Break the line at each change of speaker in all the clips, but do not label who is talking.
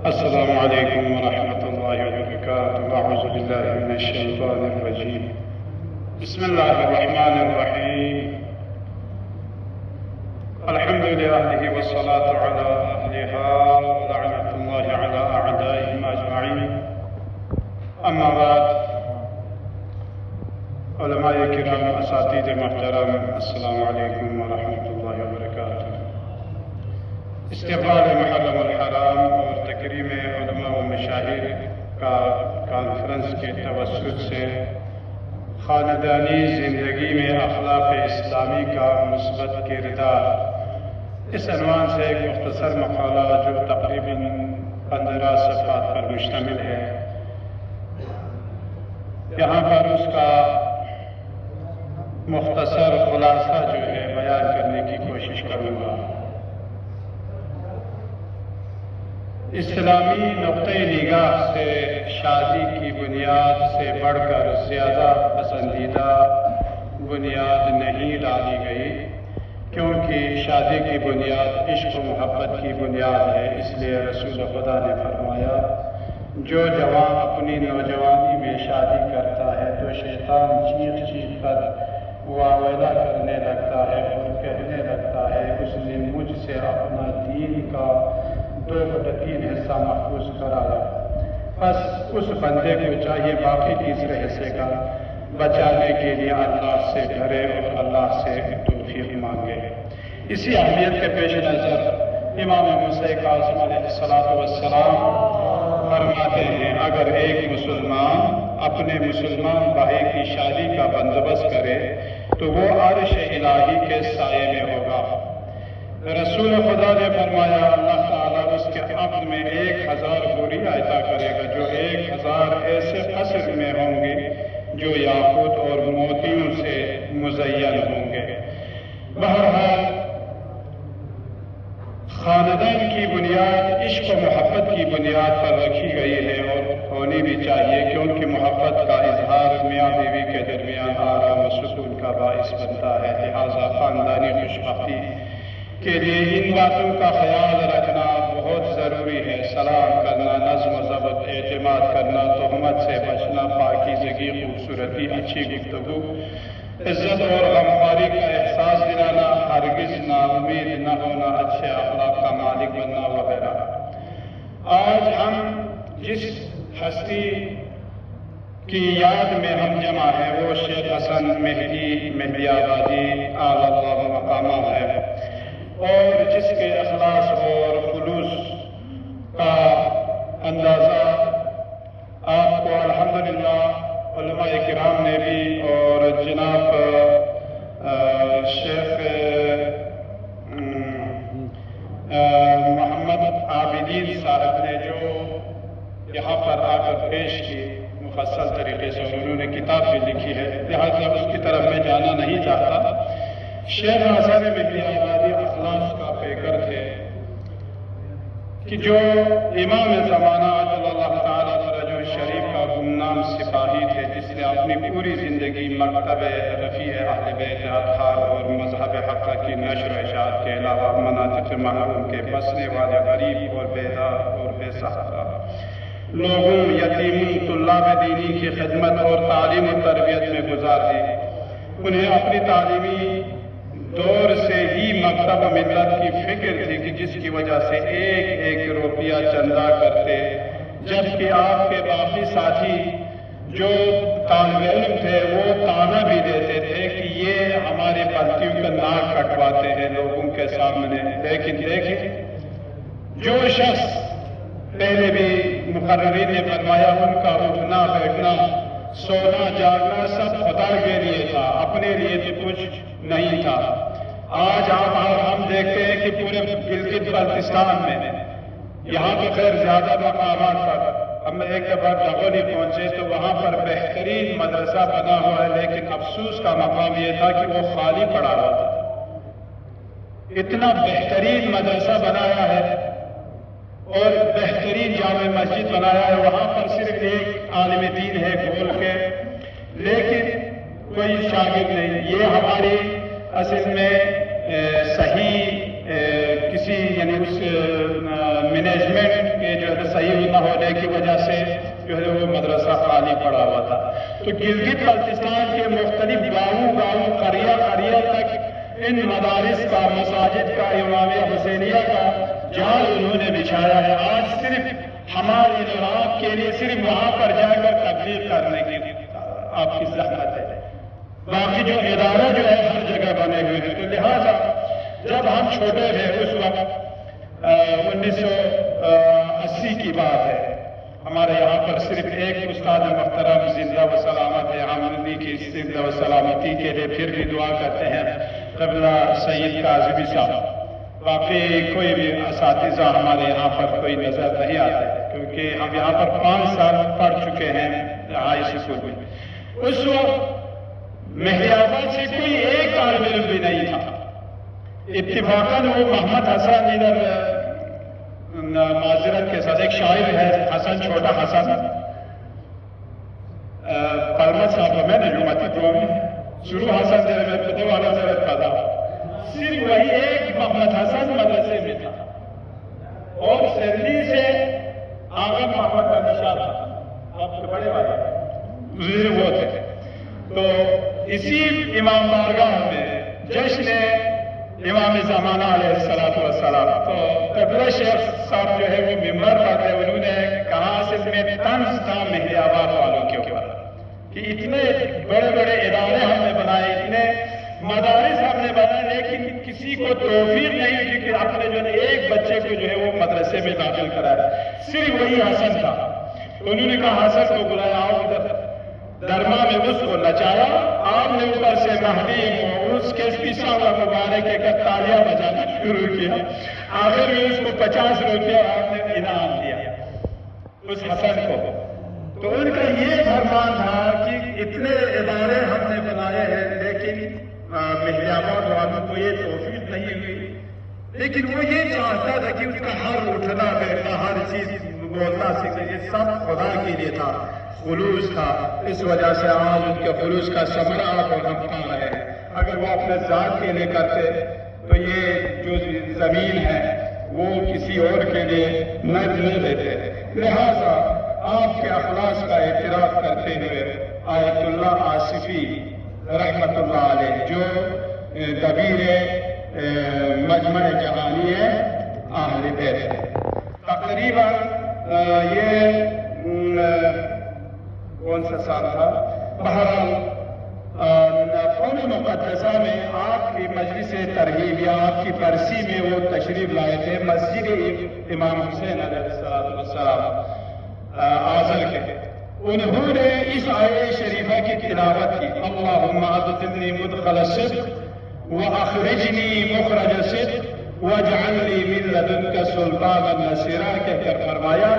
السلام علیکم ورحمۃ اللہ وبرکاتہ۔ اعوذ باللہ من الشیطان الرجیم۔ بسم اللہ الرحمن الرحیم۔ الحمد للہ والصلاة علی اہلہا ولعنۃ اللہ علی اعدائہم اجمعین۔ اما بعد، علماء کرام، اساتذہ محترم، السلام علیکم ورحمۃ اللہ وبرکاتہ۔ استقبال محرم الحرام اور تکریم علماء و مشاہیر کا کانفرنس کے توسط سے خاندانی زندگی میں اخلاق اسلامی کا مثبت کردار، اس عنوان سے ایک مختصر مقالہ جو تقریباً 15 صفحات پر مشتمل ہے، یہاں پر اس کا مختصر خلاصہ جو ہے بیان کرنے کی کوشش کروں گا۔ اسلامی نقطۂ نگاہ سے شادی کی بنیاد سے بڑھ کر زیادہ پسندیدہ بنیاد نہیں ڈالی گئی، کیونکہ شادی کی بنیاد عشق و محبت کی بنیاد ہے۔ اس لیے رسول خدا نے فرمایا، جو جوان اپنی نوجوانی میں شادی کرتا ہے تو شیطان چیخ چیخ کر واویلا کرنے لگتا ہے اور کہنے لگتا ہے، اس نے مجھ سے اپنا دین کا 2/3 حصہ محفوظ کرایا۔ بس اس بندے کو چاہیے باقی تیسرے حصے کا بچانے کے لیے اللہ سے ڈرے اور اللہ سے توفیق مانگے۔ اسی اہمیت کے پیش نظر امام موسیٰ کاظم علیہ السلام فرماتے ہیں، اگر ایک مسلمان اپنے مسلمان بھائی کی شادی کا بندوبست کرے تو وہ عرش الہی کے سائے میں ہوگا۔ رسول خدا نے فرمایا، اللہ تعالیٰ اس کے عقد میں 1000 حوریاں عطا کرے گا، جو 1000 ایسے قصر میں ہوں گے جو یاقوت اور موتیوں سے مزین ہوں گے۔ بہرحال، خاندان کی بنیاد عشق و محبت کی بنیاد پر رکھی گئی ہے اور ہونی بھی چاہیے، کیونکہ محبت کا اظہار میاں بیوی کے درمیان آرام و سکون کا باعث بنتا ہے۔ لہذا خاندانی خوشبختی کے لیے ان باتوں کا خیال رکھنا بہت ضروری ہے۔ سلام کرنا، نظم و ضبط، اعتماد کرنا، تہمت سے بچنا، پاکیزگی، خوبصورتی، اچھی گفتگو، عزت اور غمخواری کا احساس دلانا، ہرگز نا امید نہ ہونا، اچھے اخلاق کا مالک بننا وغیرہ۔ آج ہم جس ہستی کی یاد میں ہم جمع ہیں وہ شیخ حسن مہدی آبادی اعلیٰ اللہ مقامہ ہے، اور جس کے اخلاص اور خلوص کا اندازہ آپ کو الحمدللہ علماء کرام نے بھی اور جناب شیخ محمد عابدین صاحب نے جو یہاں پر آ کر پیش کی مفصل طریقے سے، اور انہوں نے کتاب بھی لکھی ہے، لہٰذا اس کی طرف میں جانا نہیں چاہتا۔ شیخ حسن مہدی آبادی اخلاص کا پیکر تھے کہ جو امام زمانہ عجل اللہ تعالیٰ درجہ شریف کا گمنام سپاہی تھے، جس نے اپنی پوری زندگی مکتب رفیع اہل بیت اطہار اور مذہب حق کی نشر و اشاعت کے علاوہ مناطق محروم کے بسنے والے غریب اور بیدار اور بے سہارا لوگوں، یتیموں، طلاب دینی کی خدمت اور تعلیم و تربیت میں گزار دی۔ انہیں اپنی تعلیمی دور سے ہی مکتب ملت کی فکر تھی کہ جس کی وجہ سے ایک روپیہ چندہ کرتے، جبکہ آپ کے باقی ساتھی جو طالب علم تھے وہ تانا بھی دیتے تھے کہ یہ ہمارے پلتیوں کا ناک کٹواتے ہیں لوگوں کے سامنے۔ لیکن دیکھیں، جو شخص پہلے بھی مقررین نے فرمایا ان کا اٹھنا بیٹھنا سونا جاگنا سب خدا کے لیے تھا، اپنے لیے تو کچھ نہیں تھا۔ آج ہم دیکھتے ہیں کہ پورے گلگت بلتستان میں، یہاں تو خیر زیادہ مقامات پر، ہم ایک دفعہ دغولی پہنچے تو وہاں پر بہترین مدرسہ بنا ہوا ہے، لیکن افسوس کا مقام یہ تھا کہ وہ خالی پڑا ہوا تھا۔ اتنا بہترین مدرسہ بنایا ہے اور بہترین جامع مسجد بنایا ہے، وہاں پر صرف ایک عالم دین ہے گول کے، لیکن کوئی شاگرد نہیں۔ یہ ہماری اصل میں صحیح کسی یعنی اس مینجمنٹ کے جو ہے صحیح نہ ہونے کی وجہ سے جو ہے وہ مدرسہ خالی پڑا ہوا تھا. تو گلگت بلتستان کے مختلف گاؤں قریہ تک ان مدارس کا، مساجد کا، امامیہ حسینیہ کا جال انہوں نے بچھایا ہے. آج صرف ہمارے آپ کے لیے صرف وہاں پر جا کر تبلیغ کرنے کی آپ کی زحمت ہے. باقی جو ادارہ جو ہے ہر جگہ بنے ہوئے ہیں. تو لہٰذا جب ہم چھوٹے تھے اس وقت 1980 کی بات ہے، ہمارے یہاں پر صرف ایک استاد محترم زندہ و سلامت ہے. ہم انہیں کی زندہ و سلامتی کے لیے پھر بھی دعا کرتے ہیں، قبلہ سید کاظمی صاحب. باقی کوئی بھی اساتذہ ہمارے یہاں پر کوئی نظر نہیں آتے، کیونکہ ہم یہاں پر 5 سال پڑھ چکے ہیں ہائی اسکول میں. اس وقت مہر آباد سے کوئی ایک طالب علم بھی نہیں تھا. اتفاقاً وہ محمد حسن ادھر معذرت کے ساتھ ایک شاعر ہے حسن، چھوٹا حسن پرمت صاحب میں نے جمعتی پرومی شروع حسن دے میں پتہ والا ضرورت تھا. صرف وہی ایک محمد حسن مدرسے میں تھا اور سرلی سے آغا محمد کا نشا تھا. آپ کے بڑے والے وہ تھے. تو اسی امام بارگاہ میں جشن امام زمانہ علیہ السلام، تو قبلہ شیخ صاحب جو ہے وہ ممبر پر تھے. انہوں نے کہا اصل میں طنز تھا مہر آباد والوں کے اوپر کہ اتنے بڑے بڑے ادارے ہم نے بنائے، اتنے مدارس ہم نے بنائے، لیکن کسی کو توفیق نہیں ہوئی کہ اپنے جو ہے ایک بچے کو جو ہے وہ مدرسے میں داخل کرایا. صرف وہی حسن تھا. انہوں نے کہا حسن کو بلایا، آؤ ادھر. درما میں اس کو نچایا. آپ نے اوپر سے مہدی اس کے پیسا ہوا مبارک کے تالیاں بجانا شروع کیا. آخر میں اس کو 50 روپیہ آپ نے انعام دیا اس حسن کو. تو ان کا یہ فرمان تھا کہ اتنے ادارے ہم نے بنائے ہیں لیکن مہر آباد والوں کو یہ توفیق نہیں ہوئی. لیکن وہ یہ چاہتا تھا کہ اس کا ہر اٹھنا بیٹھنا ہر چیز بولنا سیکھے یہ سب خدا کے لیے تھا، خلوص تھا. اس وجہ سے آج ان کے خلوص کا ثمرہ آپ اور ہم پا رہے ہیں. اگر وہ اپنے ذات کے لیے کرتے تو یہ جو زمین ہے وہ کسی اور کے لیے نہ دیتے. لہذا آپ کے اخلاص کا اعتراف کرتے ہوئے آیت اللہ آصفی رحمت اللہ علیہ جو دبیر مجمع جہانی ہے اہل بیت، تقریباً یہ کون سا سال تھا، بہرحال قوم مقدسہ میں آپ کی مجلس ترغیب یا آپ کی برسی میں وہ تشریف لائے تھے مسجد امام حسین علیہ السلام آزل کے. انہوں نے اس آیت شریفہ کی تلاوت کی، اللہم ادخلنی مدخل صدق واخرجنی مخرج صدق واجعل لی من لدنک سلطانا نصیرا کہہ کر فرمایا.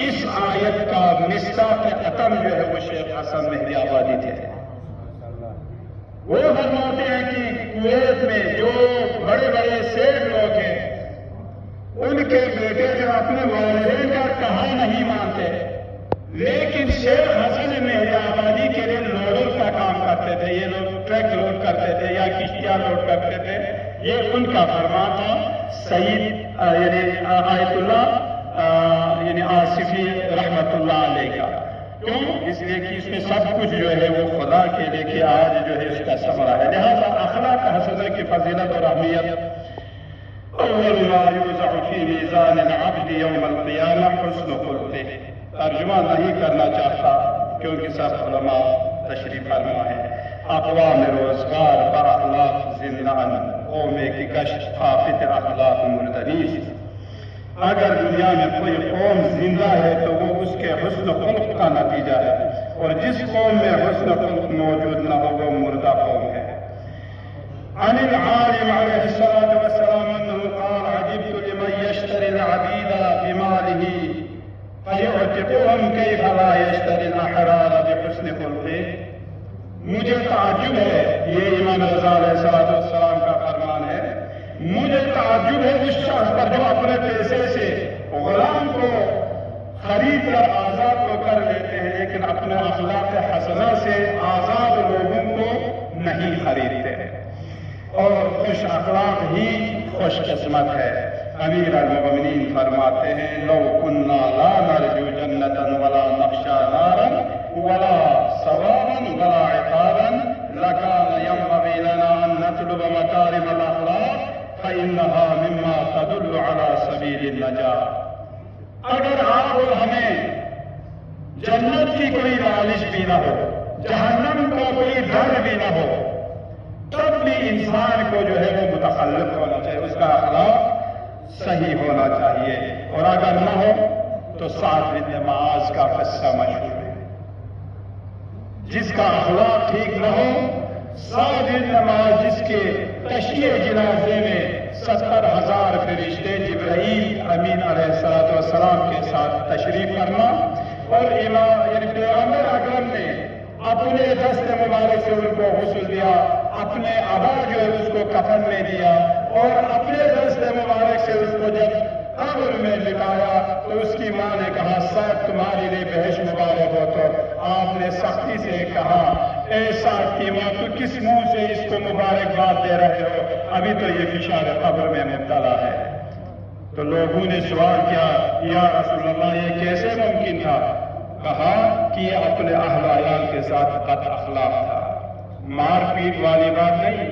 اس آیت کا مصداق ختم جو ہے وہ شیخ حسن مہدی آبادی تھے. وہ فرماتے ہیں کہ کویت میں جو بڑے بڑے سیٹ لوگ ہیں ان کے بیٹے جو اپنے والدین کا کہا نہیں مانتے، لیکن شیخ حسن مہدی آبادی کے لیے لوڈر کا کام کرتے تھے. یہ لوگ ٹرک لوڈ کرتے تھے یا کشتیاں لوڈ کرتے تھے. یہ ان کا فرمان تھا. سید یعنی آیت اللہ یعنی آصفی رحمت اللہ علیہ کا. کیوں؟ اس لیے کہ اس میں سب کچھ جو ہے وہ خدا کے لے کے آج جو ہے اس کا ثمرہ ہے. لہذا اخلاق حسنہ کی فضیلت اور اہمیت اول ما یوضع فی میزان العبد یوم القیامہ حسن خلقہ. ترجمہ نہیں کرنا چاہتا کیونکہ سب علماء تشریف فرما ہے. اقوام روزگار با اخلاق زندان قوم کی کشت آفت اخلاق مردنیس. اگر دنیا میں کوئی قوم زندہ ہے تو وہ اس کے حسن خلق کا نتیجہ ہے، اور جس قوم میں حسن خلق موجود نہ ہو وہ مردہ قوم ہے. عن العالم علیہ السلام انه قال عجبت لمن يشتري العبيد بماله فيعتقهم كيف لا يشتري الاحرار بحسن خلقه. مجھے تعجب ہے، یہ امام رضا علیہ السلام کا فرمان ہے، مجھے تعجب ہے اس شخص پر جو اپنے پیسے سے غلام کو خرید کر آزاد کو کر لیتے ہیں لیکن اپنے اخلاق حسنہ سے آزاد لوگوں کو نہیں خریدتے ہیں. اور خوش اخلاق ہی خوش قسمت ہے. امیر المؤمنین فرماتے ہیں لو کنا لا نرجو جنتا ولا نخشى نارا ولا ثوابا ولا عقابا لكان ينبغي لنا ان نطلب مكارم الاخلاق فانها مما تدل على سبيل النجاة. اگر آپ اور ہمیں جنت کی کوئی لالچ بھی نہ ہو، جہنم کا کوئی ڈر بھی نہ ہو، تب بھی انسان کو جو ہے وہ متخلف ہونا چاہیے، اس کا اخلاق صحیح ہونا چاہیے. اور اگر نہ ہو تو سعد بن معاذ کا قصہ مشہور ہے. جس کا اخلاق ٹھیک نہ ہو، سعد بن معاذ جس کے تشییع جنازے میں 70,000 فرشتے جبرائیل امین علیہ السلام کے ساتھ تشریف فرما، اور یعنی پیغمبر اکرم نے اپنے دست مبارک سے ان کو غسل دیا، اپنے ابا جو ہے اس کو کفن میں دیا، اور اپنے دست مبارک سے اس کو جب قبر میں لٹایا تو اس کی ماں نے کہا سعد تمہارے لیے بہشت مبارک ہو. تو آپ نے سختی سے کہا اے سعد کی ماں تو کس منہ سے اس کو مبارکباد دے رہے ہو، ابھی تو یہ فشار قبر میں مبتلا ہے. تو لوگوں نے سوال کیا یا رسول اللہ یہ کیسے ممکن تھا؟ کہا کہ یہ اپنے اہل عیال کے ساتھ بد اخلاق تھا، مار پیٹ والی بات نہیں،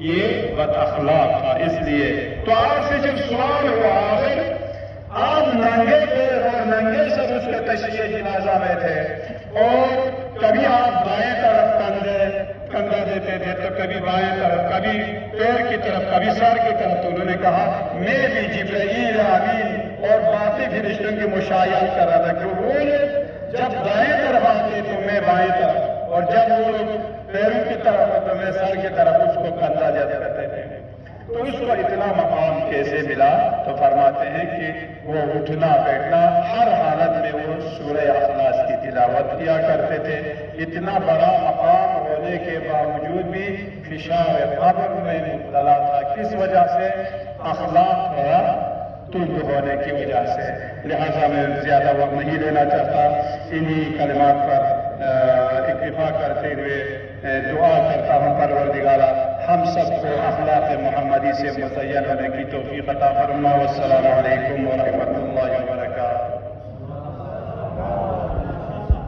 یہ بد اخلاق تھا. اس لیے تو آپ سے جب سوال ہوا آپ ننگے تھے اور ننگے سب اس کے تشییع جنازہ میں تھے، اور کبھی آپ بائیں طرف کندھا دیتے تھے تو کبھی بائیں طرف، کبھی پیر کی طرف، کبھی سر کی طرف. تو انہوں نے کہا میں بھی جبرائیل امین اور باقی فرشتوں کی مشاہدہ کر رہا تھا کہ وہ جب دائیں طرف آتے تو میں بائیں طرف، اور جب وہ لوگ پیروں کی طرف تو میں سر کی طرف اس کو کندھا دیتے کرتے تھے. تو اس کو اتنا مقام کیسے ملا؟ تو فرماتے ہیں کہ وہ اٹھنا بیٹھنا ہر حالت میں وہ سورہ اخلاص کی تلاوت کیا کرتے تھے. اتنا بڑا مقام ہونے کے باوجود بھی فشار قبر میں مبتلا تھا. کس وجہ سے؟ اخلاق تھوڑا تند ہونے کی وجہ سے. لہذا میں زیادہ وقت نہیں لینا چاہتا، انہی کلمات پر اکتفا کرتے ہوئے دعا کرتا ہوں پروردگارا ہم سب کو اخلاق محمدی سے مزین ہونے کی توفیق عطا فرما. والسلام علیکم ورحمۃ اللہ.